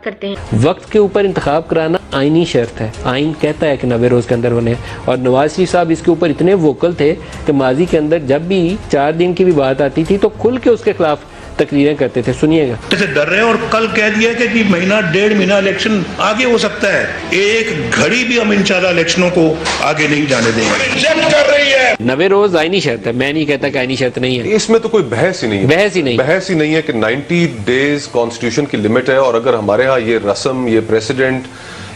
کرتے ہیں۔ وقت کے اوپر انتخاب کرانا آئینی شرط ہے، آئین کہتا ہے کہ 90 روز کے اندر ہونے، اور نواز شریف صاحب اس کے اوپر اتنے ووکل تھے کہ ماضی کے اندر جب بھی 4 دن کی بھی بات آتی تھی تو کھل کے اس کے خلاف تقریریں کرتے تھے۔ سنیے گا۔ جیسے ڈر رہے ہیں اور کل کہہ دیا کہ جی مہینہ 1.5 مہینہ الیکشن آگے ہو سکتا ہے، ایک گھڑی بھی ہم انشاءاللہ الیکشنوں کو آگے نہیں جانے دیں گے۔ ریجیکٹ کر رہی ہے 90 روز آئینی شرط ہے، میں نہیں کہتا کہ آئینی شرط نہیں ہے، اس میں تو کوئی بحث ہی نہیں ہے، بحث ہی نہیں ہے کہ 90 ڈیز کانسٹیٹیوشن کی لمٹ ہے، اور اگر ہمارے ہاں یہ رسم، یہ پریسیڈنٹ،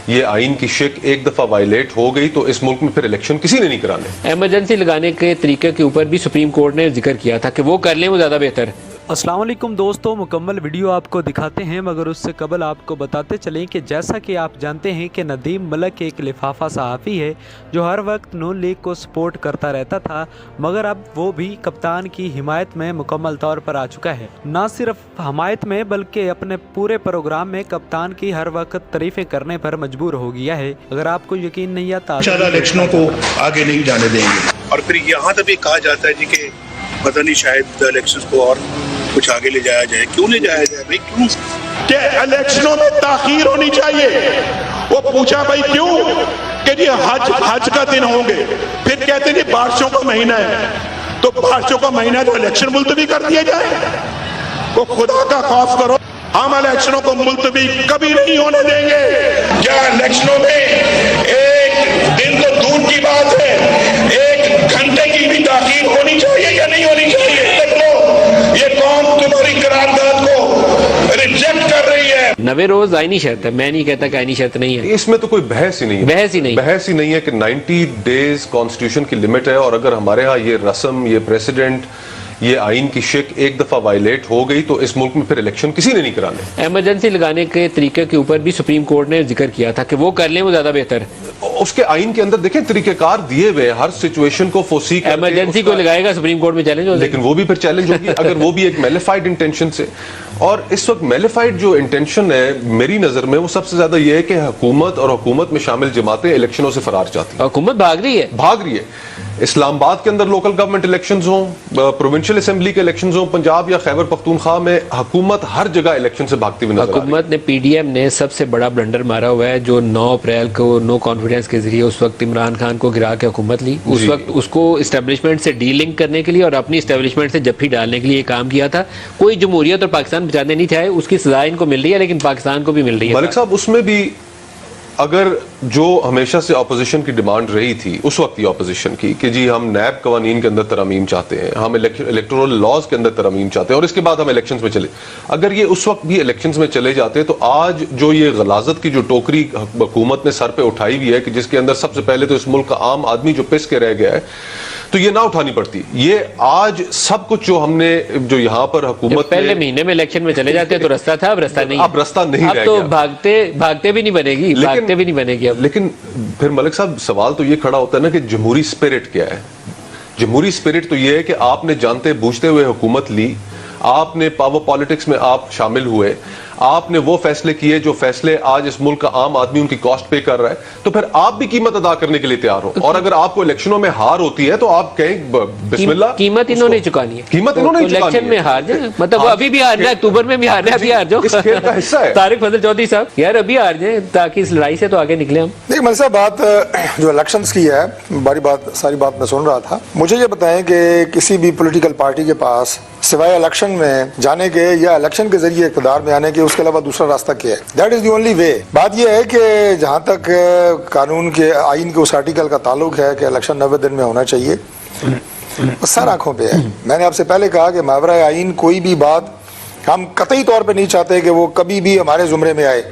یہ آئین کی شک ایک دفعہ وائلیٹ ہو گئی تو اس ملک میں پھر الیکشن کسی نے نہیں کرانے۔ ایمرجنسی لگانے کے طریقے کے اوپر بھی سپریم کورٹ نے ذکر کیا تھا کہ وہ کر لیں، وہ زیادہ بہتر ہے۔ السلام علیکم دوستوں، مکمل ویڈیو آپ کو دکھاتے ہیں، مگر اس سے قبل آپ کو بتاتے چلیں کہ جیسا کہ آپ جانتے ہیں کہ ندیم ملک ایک لفافہ صحافی ہے جو ہر وقت نون لیگ کو سپورٹ کرتا رہتا تھا، مگر اب وہ بھی کپتان کی حمایت میں مکمل طور پر آ چکا ہے۔ نہ صرف حمایت میں بلکہ اپنے پورے پروگرام میں کپتان کی ہر وقت تعریفیں کرنے پر مجبور ہو گیا ہے۔ اگر آپ کو یقین نہیں آتا انشاءاللہ الیکشنوں کو آگے نہیں جانے دیں گے۔ اور پھر یہاں تک بھی کہا جاتا ہے جی کہ پتہ نہیں شاید الیکشنز کو اور کچھ آگے لے جایا جائے۔ کیوں لے جایا جائے بھائی؟ کیوں کہ الیکشنوں میں تاخیر ہونی چاہیے۔ وہ پوچھا بھائی کیوں کہ جی حج کا دن ہوں گے، پھر کہتے ہیں بارشوں کا مہینہ ہے، تو بارشوں کا مہینہ تو الیکشن ملتوی کر دیا جائے۔ وہ خدا کا خوف کرو، ہم الیکشنوں کو ملتوی کبھی نہیں ہونے دیں گے۔ کیا الیکشنوں میں ایک دن تو دور کی بات ہے، 1 گھنٹے کی بھی تاخیر ہونی چاہیے یا نہیں ہونی چاہیے؟ یہ قوم تمہاری قرارداد کو ریجیکٹ کر رہی ہے۔ 90 روز آئینی شرط ہے، میں نہیں کہتا کہ آئینی شرط نہیں ہے، اس میں تو کوئی بحث ہی نہیں ہے، بحث ہی نہیں ہے کہ 90 ڈیز کانسٹیٹیوشن کی لمٹ ہے، اور اگر ہمارے ہاں یہ رسم، یہ پریسیڈنٹ، یہ آئین کی شک ایک دفعہ وائلیٹ ہو گئی تو اس ملک میں پھر الیکشن کسی نے نہیں کرانے۔ ایمرجنسی لگانے کے طریقے کے اوپر بھی سپریم کورٹ نے ذکر کیا تھا کہ وہ کر لیں، وہ زیادہ بہتر ہے۔ اس کے آئین کے اندر دیکھیں طریقہ کار دیے ہوئے، ہر سچویشن کو فوسی کر کے ایمرجنسی کو لگائے گا سپریم کورٹ میں چیلنج ہو، لیکن وہ بھی پھر چیلنج ہوگی اگر وہ بھی ایک میلیفائڈ انٹینشن سے۔ اور اس وقت میلیفائڈ جو انٹینشن ہے میری نظر میں وہ سب سے زیادہ یہ ہے کہ حکومت اور حکومت میں شامل جماعتیں الیکشنوں سے فرار چاہتی ہیں۔ حکومت بھاگ رہی ہے۔ اسلام آباد کے اندر لوکل گورنمنٹ الیکشنز ہوں، پروونشل اسمبلی کے الیکشنز ہوں، پنجاب یا خیبر پختونخوا میں حکومت ہر جگہ الیکشن سے بھاگتی ہوئی نظر آ رہی ہے۔ حکومت نے پی ڈی ایم نے سب سے بڑا بلنڈر مارا ہوا ہے، جو 9 اپریل کو نو کانفیڈنس کے ذریعے اس وقت عمران خان کو گرا کے حکومت لی، اس وقت اس کو اسٹیبلشمنٹ سے ڈی لنک کرنے کے لیے اور اپنی اسٹیبلشمنٹ سے جپھی ڈالنے کے لیے یہ کام کیا تھا۔ کوئی جمہوریت اور پاکستان بچانے نہیں تھے، اس کی سزا ان کو مل رہی ہے لیکن پاکستان کو بھی مل رہی ہے۔ ملک صاحب اس میں بھی اگر جو ہمیشہ سے اپوزیشن کی ڈیمانڈ رہی تھی اس وقت کی اپوزیشن کی کہ جی ہم نیب قوانین کے اندر ترامیم چاہتے ہیں، ہم الیکٹورل لاز کے اندر ترامیم چاہتے ہیں اور اس کے بعد ہم الیکشنز میں چلے، اگر یہ اس وقت بھی الیکشنز میں چلے جاتے تو آج جو یہ غلاظت کی جو ٹوکری حکومت نے سر پہ اٹھائی ہوئی ہے کہ جس کے اندر سب سے پہلے تو اس ملک کا عام آدمی جو پس کے رہ گیا ہے، تو یہ نہ اٹھانی پڑتی۔ یہ آج سب کچھ جو ہم نے جو یہاں پر حکومت پہلے مہینے میں الیکشن میں چلے جاتے تو رستہ تھا، اب رستہ نہیں، اب رستہ نہیں رہ گیا، اب تو بھاگتے بھی نہیں بنے گی، بھاگتے بھی نہیں بنے گی اب۔ لیکن پھر ملک صاحب سوال تو یہ کھڑا ہوتا ہے نا کہ جمہوری سپیرٹ کیا ہے؟ جمہوری سپیرٹ تو یہ ہے کہ آپ نے جانتے بوجھتے ہوئے حکومت لی، آپ نے پاور پالیٹکس میں آپ شامل ہوئے، آپ نے وہ فیصلے کیے جو فیصلے آج اس ملک کا عام آدمی ان کی کاسٹ پے کر رہا ہے، تو پھر آپ بھی قیمت ادا کرنے کے لیے تیار ہو، اور اگر آپ کو الیکشنوں میں ہار ہوتی ہے تو آپ کہیں بسم اللہ، قیمت انہوں نے چکانی ہے، قیمت انہوں نے چکانی ہے، الیکشن میں ہار جائے، مطلب ابھی بھی ہار جائے، اکتوبر میں بھی ہار جائے، ابھی ہار جاؤ، اس کھیل کا حصہ ہے۔ طارق فضل چودھری صاحب یار ابھی ہار جائیں تاکہ اس لڑائی سے تو آگے نکلے ہم۔ دیکھ ملک صاحب، بات جو الیکشنز کی ہے، ساری بات میں سن رہا تھا، مجھے یہ بتائیں کہ کسی بھی پولیٹیکل پارٹی کے پاس سوائے الیکشن میں جانے کے یا الیکشن کے ذریعے اقتدار میں آنے کے اس کے علاوہ دوسرا راستہ کیا ہے؟ That is the only way. بات یہ ہے کہ جہاں تک قانون کے آئین کے اس آرٹیکل کا تعلق ہے کہ الیکشن 90 دن میں ہونا چاہیے، سر آنکھوں پہ ہے۔ میں نے آپ سے پہلے کہا کہ ماورائے آئین کوئی بھی بات ہم قطعی طور پہ نہیں چاہتے کہ وہ کبھی بھی ہمارے زمرے میں آئے،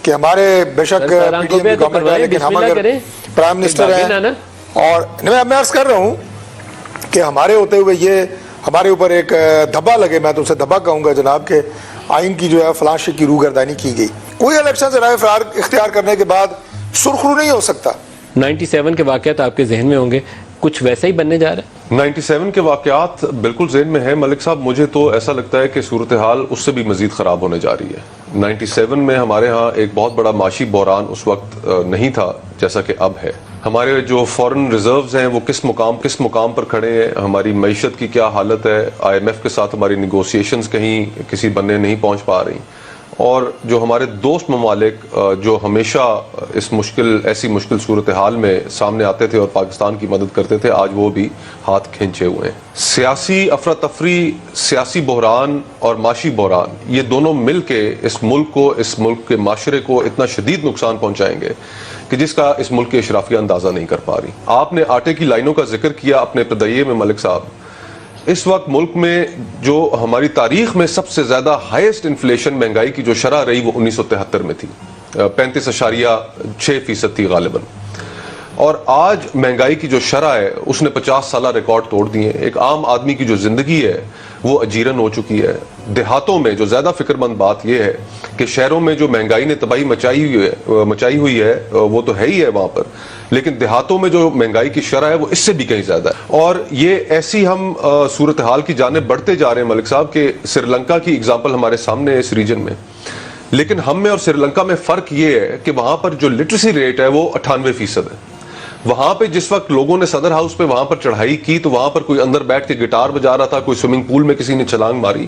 کہ ہمارے بے شک پی ڈی ایم کی گورنمنٹ ہے لیکن ہم اگر پرائم منسٹر ہیں، اور میں عرض کر رہا ہوں کہ ہمارے ہوتے ہوئے یہ ہمارے اوپر ایک دھبا لگے، میں تو اسے دھبا کہوں گا جناب، کہ آئین کی جو ہے فلاں شے کی روگردانی کی گئی۔ کوئی الیکشن سے رائے فرار اختیار کرنے کے بعد سرخرو نہیں ہو سکتا۔ 97 کے واقعات آپ کے ذہن میں ہوں گے، کچھ ویسا ہی بننے جا رہا ہے؟ 97 کے واقعات بالکل ذہن میں ہیں ملک صاحب، مجھے تو ایسا لگتا ہے کہ صورتحال اس سے بھی مزید خراب ہونے جا رہی ہے۔ 97 میں ہمارے ہاں ایک بہت بڑا معاشی بحران اس وقت نہیں تھا جیسا کہ اب ہے۔ ہمارے جو فورن ریزروز ہیں وہ کس مقام پر کھڑے ہیں، ہماری معیشت کی کیا حالت ہے، IMF کے ساتھ ہماری نیگوسیشنز کہیں کسی بننے نہیں پہنچ پا رہی، اور جو ہمارے دوست ممالک جو ہمیشہ ایسی مشکل صورتحال میں سامنے آتے تھے اور پاکستان کی مدد کرتے تھے، آج وہ بھی ہاتھ کھینچے ہوئے ہیں۔ سیاسی افراتفری، سیاسی بحران اور معاشی بحران، یہ دونوں مل کے اس ملک کے معاشرے کو اتنا شدید نقصان پہنچائیں گے کہ جس کا اس ملک کی اشرافیہ اندازہ نہیں کر پا رہی۔ آپ نے آٹے کی لائنوں کا ذکر کیا اپنے ابتدائیے میں ملک صاحب۔ اس وقت ملک میں جو ہماری تاریخ میں سب سے زیادہ ہائیسٹ انفلیشن، مہنگائی کی جو شرح رہی، وہ 1973 میں تھی، 35.6% تھی غالباً۔ اور آج مہنگائی کی جو شرح ہے اس نے 50 سالہ ریکارڈ توڑ دیے ہیں۔ ایک عام آدمی کی جو زندگی ہے وہ اجیرن ہو چکی ہے۔ دیہاتوں میں جو زیادہ فکر مند بات یہ ہے کہ شہروں میں جو مہنگائی نے تباہی مچائی ہوئی ہے وہ تو ہے ہی ہے وہاں پر، لیکن دیہاتوں میں جو مہنگائی کی شرح ہے وہ اس سے بھی کہیں زیادہ ہے۔ اور یہ ایسی ہم صورتحال کی جانب بڑھتے جا رہے ہیں ملک صاحب کہ سری لنکا کی اگزامپل ہمارے سامنے ہے اس ریجن میں، لیکن ہم میں اور سری لنکا میں فرق یہ ہے کہ وہاں پر جو لٹریسی ریٹ ہے وہ 98% ہے۔ وہاں پہ جس وقت لوگوں نے صدر ہاؤس پہ وہاں پر چڑھائی کی تو وہاں پر کوئی اندر بیٹھ کے گٹار بجا رہا تھا، کوئی سوئمنگ پول میں کسی نے چھلانگ ماری۔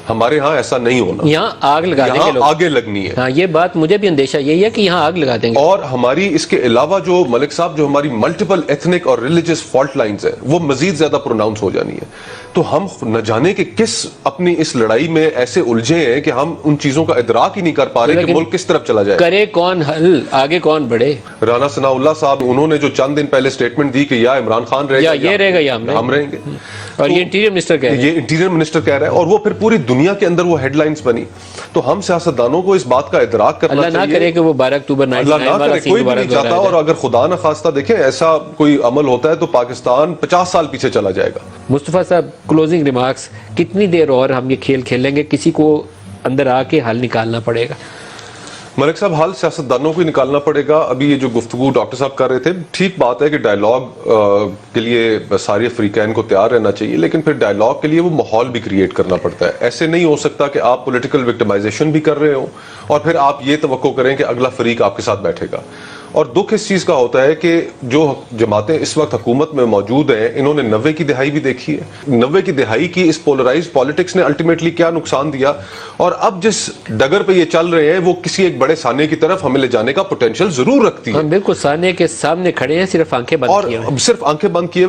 ہمارے ہاں ایسا نہیں ہونا، یہاں آگ لگا دیں گے لوگ، آگے لگنی ہے۔ ہاں، یہ بات مجھے بھی اندیشہ یہی ہے کہ یہاں آگ لگا دیں گے۔ اور ہماری اس کے علاوہ جو ملک صاحب جو ہماری ملٹیپل ایتھنک اور ریلیجس فالٹ لائنز ہیں وہ مزید زیادہ پروناؤنس ہو جانی ہے۔ تو ہم نہ جانے کہ کس اپنی اس لڑائی میں ایسے الجھے ہیں کہ ہم ان چیزوں کا ادراک ہی نہیں کر پا رہے کہ ملک کس طرف چلا جائے۔ کرے کون حل، آگے کون بڑھے؟ رانا ثناء اللہ صاحب انہوں نے جو چند دن پہلے سٹیٹمنٹ دی کہ یا عمران خان رہے گا یا یہ رہے گا یا ہم رہیں گے، اور یہ انٹیریئر منسٹر کہہ رہے ہیں، یہ انٹیریئر منسٹر کہہ رہا ہے، اور وہ پھر پوری دنیا کے اندر وہ ہیڈ لائنز بنی۔ تو ہم سیاستدانوں کو اس بات کا ادراک کرنا چاہیے، اللہ نہ کرے کہ وہ 12 اکتوبر 99 اللہ نہ والا کرے، سین کوئی بھی دوبارہ نہیں چاہتا۔ دہرایا اور جائے۔ اگر خدا نہ خواستہ دیکھیں ایسا کوئی عمل ہوتا ہے تو پاکستان 50 سال پیچھے چلا جائے گا۔ مصطفیٰ صاحب، کلوزنگ ریمارکس، کتنی دیر اور ہم یہ کھیل کھیلیں گے؟ کسی کو اندر آ کے حل نکالنا پڑے گا۔ ملک صاحب حل سیاستدانوں کو ہی نکالنا پڑے گا۔ ابھی یہ جو گفتگو ڈاکٹر صاحب کر رہے تھے، ٹھیک بات ہے کہ ڈائیلاگ کے لیے سارے فریقین کو تیار رہنا چاہیے، لیکن پھر ڈائیلاگ کے لیے وہ ماحول بھی کریٹ کرنا پڑتا ہے۔ ایسے نہیں ہو سکتا کہ آپ پولیٹیکل وکٹمائزیشن بھی کر رہے ہوں اور پھر آپ یہ توقع کریں کہ اگلا فریق آپ کے ساتھ بیٹھے گا۔ اور دکھ اس چیز کا ہوتا ہے کہ جو جماعتیں اس وقت حکومت میں موجود ہیں انہوں نے 90 کی دہائی بھی دیکھی ہے۔ 90 کی دہائی کی اس پولرائز پالیٹکس نے الٹیمیٹلی کیا نقصان دیا، اور اب جس ڈگر پہ یہ چل رہے ہیں وہ کسی ایک بڑے سانے کی طرف ہمیں لے جانے کا پوٹینشیل ضرور رکھتی ہے۔ ہم بالکل سانے کے سامنے کھڑے ہیں، صرف آنکھیں بند اور کیے ہوئے ہیں۔ صرف آنکھیں بند کیے